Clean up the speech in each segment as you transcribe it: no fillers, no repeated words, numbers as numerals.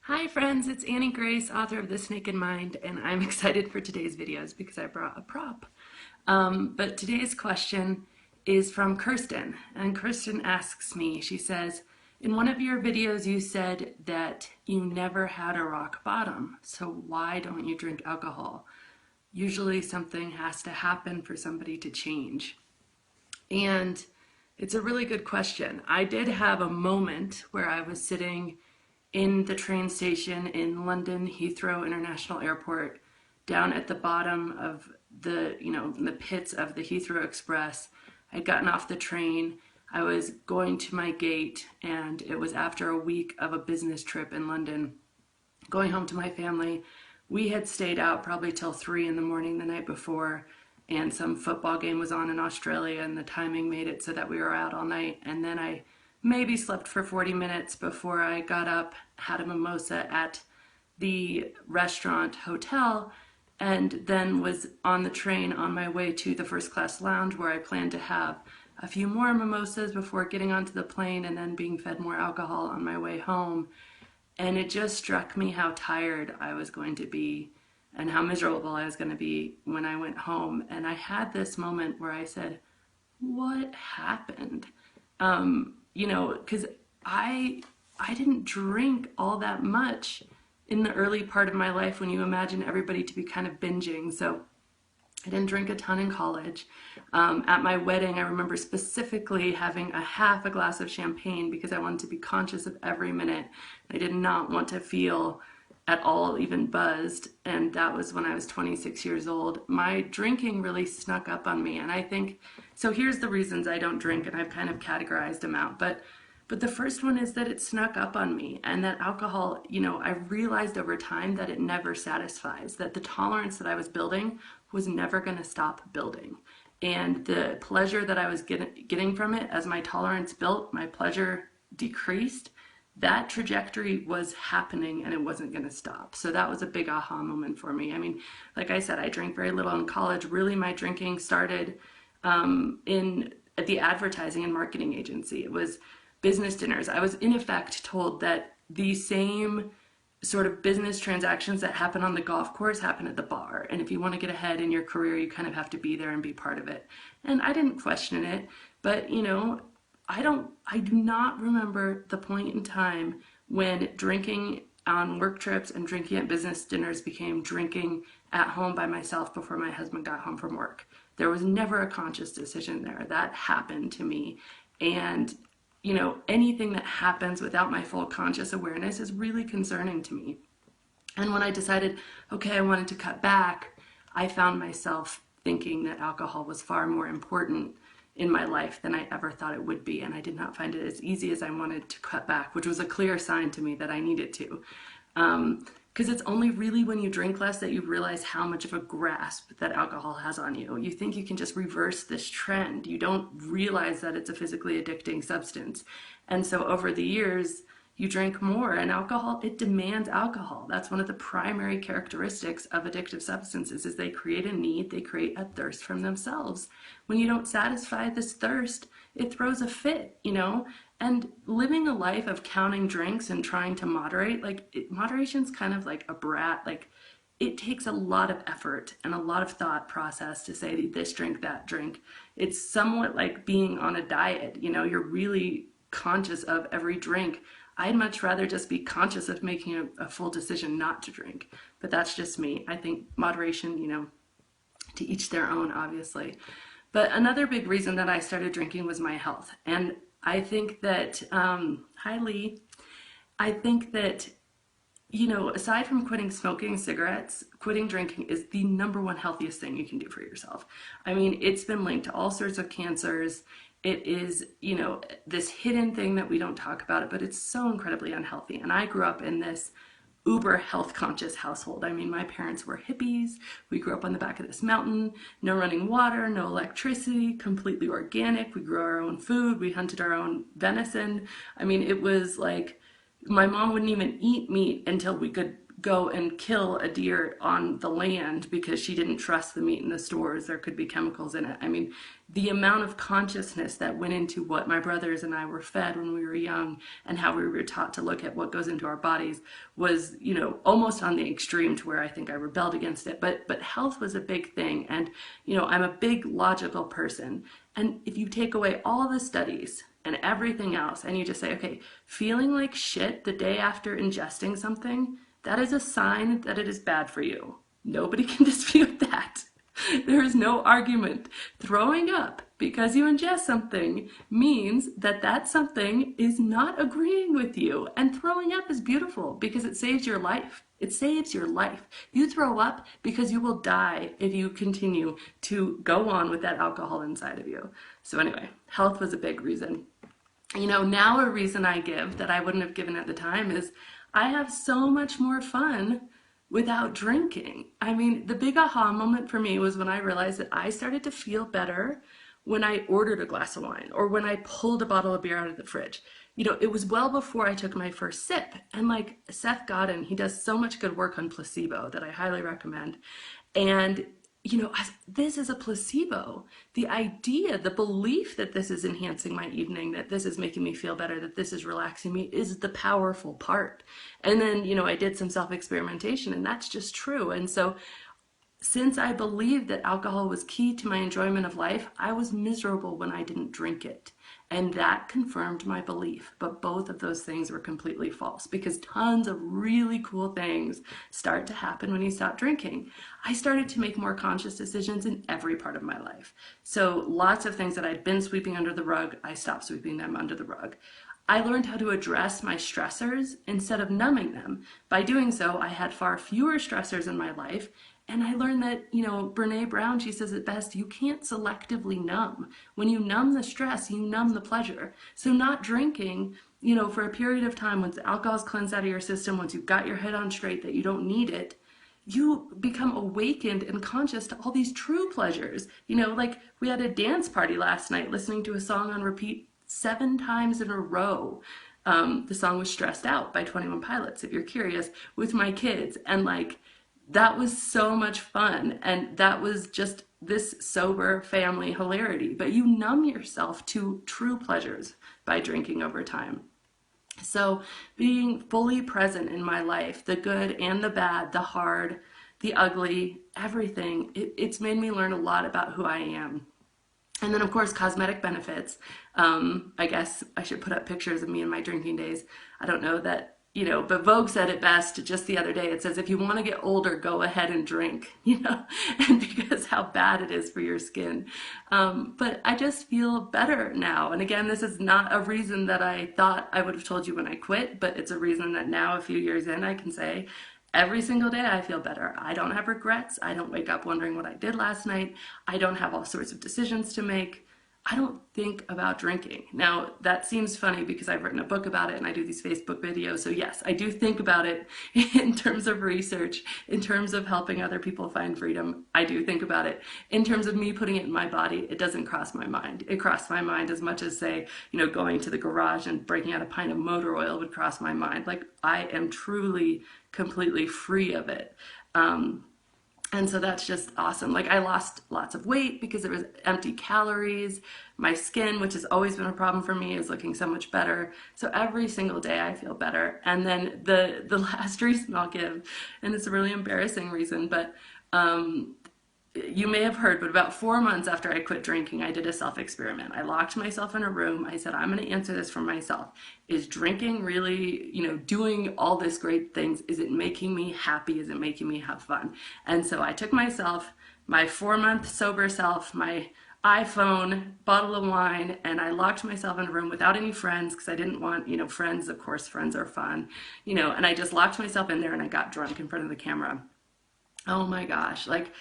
Hi friends, it's Annie Grace, author of This Naked Mind, and I'm excited for today's videos because I brought a prop. But today's question is from Kirsten, and Kirsten asks me, she says, in one of your videos you said that you never had a rock bottom, so why don't you drink alcohol? Usually something has to happen for somebody to change. And it's a really good question. I did have a moment where I was sitting in the train station in London Heathrow International Airport, down at the bottom of the pits of the Heathrow Express. I'd gotten off the train. I was going to my gate, and it was after a week of a business trip in London, going home to my family. We had stayed out probably till 3 in the morning the night before, and some football game was on in Australia, and the timing made it so that we were out all night. And then I maybe slept for 40 minutes before I got up, had a mimosa at the restaurant hotel, and then was on the train on my way to the first class lounge where I planned to have a few more mimosas before getting onto the plane and then being fed more alcohol on my way home. And it just struck me how tired I was going to be and how miserable I was going to be when I went home. And I had this moment where I said, what happened? Because I didn't drink all that much in the early part of my life when you imagine everybody to be kind of binging. So I didn't drink a ton in college. At my wedding, I remember specifically having a half a glass of champagne because I wanted to be conscious of every minute. I did not want to feel at all even buzzed, and that was when I was 26 years old. My drinking really snuck up on me, and I think, so here's the reasons I don't drink, and I've kind of categorized them out, but the first one is that it snuck up on me, and that alcohol, I realized over time that it never satisfies, that the tolerance that I was building was never going to stop building. And the pleasure that I was getting from it, as my tolerance built, my pleasure decreased. That trajectory was happening and it wasn't going to stop. So that was a big aha moment for me. I mean, like I said, I drank very little in college. Really, my drinking started at the advertising and marketing agency. It was business dinners. I was in effect told that the same sort of business transactions that happen on the golf course happen at the bar. And if you want to get ahead in your career, you kind of have to be there and be part of it. And I didn't question it, but I do not remember the point in time when drinking on work trips and drinking at business dinners became drinking at home by myself before my husband got home from work. There was never a conscious decision there. That happened to me. And anything that happens without my full conscious awareness is really concerning to me. And when I decided, okay, I wanted to cut back, I found myself thinking that alcohol was far more important in my life than I ever thought it would be. And I did not find it as easy as I wanted to cut back, which was a clear sign to me that I needed to. Because it's only really when you drink less that you realize how much of a grasp that alcohol has on you. You think you can just reverse this trend. You don't realize that it's a physically addicting substance. And so over the years, you drink more, and alcohol, it demands alcohol. That's one of the primary characteristics of addictive substances is they create a need, they create a thirst from themselves. When you don't satisfy this thirst, it throws a fit, And living a life of counting drinks and trying to moderate, moderation's kind of like a brat. It takes a lot of effort and a lot of thought process to say this drink, that drink. It's somewhat like being on a diet. You're really conscious of every drink. I'd much rather just be conscious of making a full decision not to drink. But that's just me. I think moderation, to each their own, obviously. But another big reason that I started drinking was my health. And I think that, hi Lee, I think that, aside from quitting smoking cigarettes, quitting drinking is the #1 healthiest thing you can do for yourself. I mean, it's been linked to all sorts of cancers. It is, this hidden thing that we don't talk about it, but it's so incredibly unhealthy. And I grew up in this uber health conscious household. I mean, my parents were hippies. We grew up on the back of this mountain, no running water, no electricity, completely organic. We grew our own food. We hunted our own venison. I mean, it was like my mom wouldn't even eat meat until we could go and kill a deer on the land because she didn't trust the meat in the stores. There could be chemicals in it. I mean, the amount of consciousness that went into what my brothers and I were fed when we were young and how we were taught to look at what goes into our bodies was, you know, almost on the extreme to where I think I rebelled against it. But health was a big thing. And, you know, I'm a big logical person. And if you take away all the studies and everything else and you just say, okay, feeling like shit the day after ingesting something, that is a sign that it is bad for you. Nobody can dispute that. There is no argument. Throwing up because you ingest something means that that something is not agreeing with you. And throwing up is beautiful because it saves your life. It saves your life. You throw up because you will die if you continue to go on with that alcohol inside of you. So anyway, health was a big reason. You know, now a reason I give that I wouldn't have given at the time is I have so much more fun without drinking. I mean, the big aha moment for me was when I realized that I started to feel better when I ordered a glass of wine or when I pulled a bottle of beer out of the fridge. You know, it was well before I took my first sip. And like Seth Godin, he does so much good work on placebo that I highly recommend. And you know, this is a placebo. The idea, the belief that this is enhancing my evening, that this is making me feel better, that this is relaxing me is the powerful part. And then, you know, I did some self-experimentation and that's just true. And so since I believed that alcohol was key to my enjoyment of life, I was miserable when I didn't drink it. And that confirmed my belief. But both of those things were completely false because tons of really cool things start to happen when you stop drinking. I started to make more conscious decisions in every part of my life. So lots of things that I'd been sweeping under the rug, I stopped sweeping them under the rug. I learned how to address my stressors instead of numbing them. By doing so, I had far fewer stressors in my life. And I learned that, you know, Brene Brown, she says it best, you can't selectively numb. When you numb the stress, you numb the pleasure. So not drinking, you know, for a period of time, once the alcohol's cleansed out of your system, once you've got your head on straight that you don't need it, you become awakened and conscious to all these true pleasures. You know, like we had a dance party last night, listening to a song on repeat 7 times in a row. The song was Stressed Out by 21 Pilots, if you're curious, with my kids. And like, that was so much fun. And that was just this sober family hilarity. But you numb yourself to true pleasures by drinking over time. So being fully present in my life, the good and the bad, the hard, the ugly, everything, it's made me learn a lot about who I am. And then, of course, cosmetic benefits. I guess I should put up pictures of me in my drinking days. I don't know that, you know, but Vogue said it best just the other day. It says, if you want to get older, go ahead and drink, you know, and because how bad it is for your skin. But I just feel better now. And again, this is not a reason that I thought I would have told you when I quit, but it's a reason that now, a few years in, I can say, every single day I feel better. I don't have regrets. I don't wake up wondering what I did last night. I don't have all sorts of decisions to make. I don't think about drinking. Now, that seems funny because I've written a book about it and I do these Facebook videos. So yes, I do think about it in terms of research, in terms of helping other people find freedom. I do think about it. In terms of me putting it in my body, it doesn't cross my mind. It crossed my mind as much as, say, you know, going to the garage and breaking out a pint of motor oil would cross my mind. Like, I am truly completely free of it. And so that's just awesome. Like, I lost lots of weight because there was empty calories. My skin, which has always been a problem for me, is looking so much better. So every single day I feel better. And then the last reason I'll give, and it's a really embarrassing reason, but you may have heard, but about 4 months after I quit drinking, I did a self-experiment. I locked myself in a room. I said, I'm going to answer this for myself. Is drinking really, you know, doing all this great things, is it making me happy? Is it making me have fun? And so I took myself, my 4-month sober self, my iPhone, bottle of wine, and I locked myself in a room without any friends because I didn't want, you know, friends. Of course, friends are fun, you know, and I just locked myself in there and I got drunk in front of the camera. Oh my gosh, like,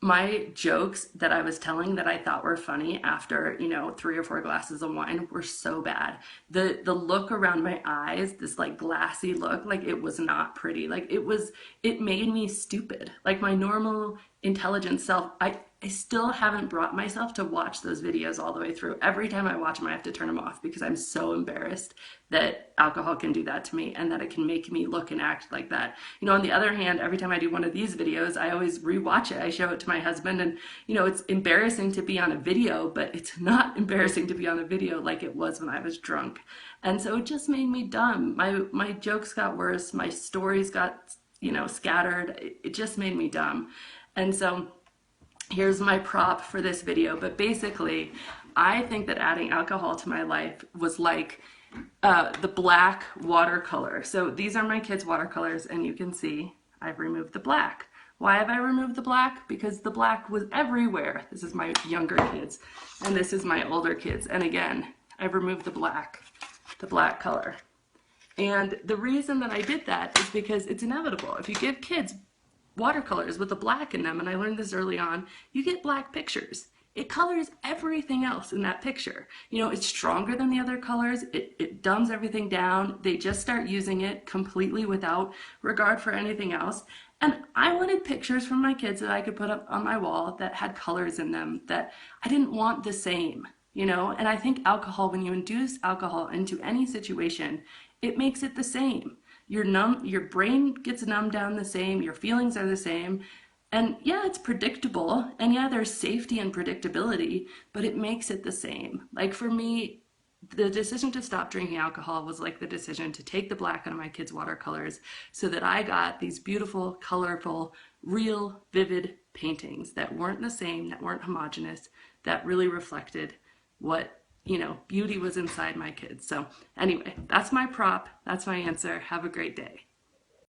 my jokes that I was telling that I thought were funny after, you know, 3 or 4 glasses of wine were so bad. The look around my eyes, this like glassy look, like it was not pretty. Like it made me stupid. Like my normal intelligent self, I still haven't brought myself to watch those videos all the way through. Every time I watch them, I have to turn them off because I'm so embarrassed that alcohol can do that to me and that it can make me look and act like that. You know, on the other hand, every time I do one of these videos, I always rewatch it. I show it to my husband, and you know, it's embarrassing to be on a video, but it's not embarrassing to be on a video like it was when I was drunk. And so it just made me dumb. My jokes got worse, my stories got, you know, scattered. It just made me dumb. And so here's my prop for this video. But basically, I think that adding alcohol to my life was like the black watercolor. So these are my kids' watercolors, and you can see I've removed the black. Why have I removed the black? Because the black was everywhere. This is my younger kids, and this is my older kids. And again, I've removed the black color. And the reason that I did that is because it's inevitable. If you give kids watercolors with the black in them, and I learned this early on, you get black pictures. It colors everything else in that picture. You know, it's stronger than the other colors. It dumbs everything down. They just start using it completely without regard for anything else. And I wanted pictures from my kids that I could put up on my wall that had colors in them, that I didn't want the same, you know? And I think alcohol, when you induce alcohol into any situation, it makes it the same. Your brain gets numbed down the same, your feelings are the same, and yeah, it's predictable, and yeah, there's safety and predictability, but it makes it the same. Like for me, the decision to stop drinking alcohol was like the decision to take the black out of my kids' watercolors so that I got these beautiful, colorful, real, vivid paintings that weren't the same, that weren't homogenous, that really reflected what, you know, beauty was inside my kids. So anyway, that's my prop. That's my answer. Have a great day.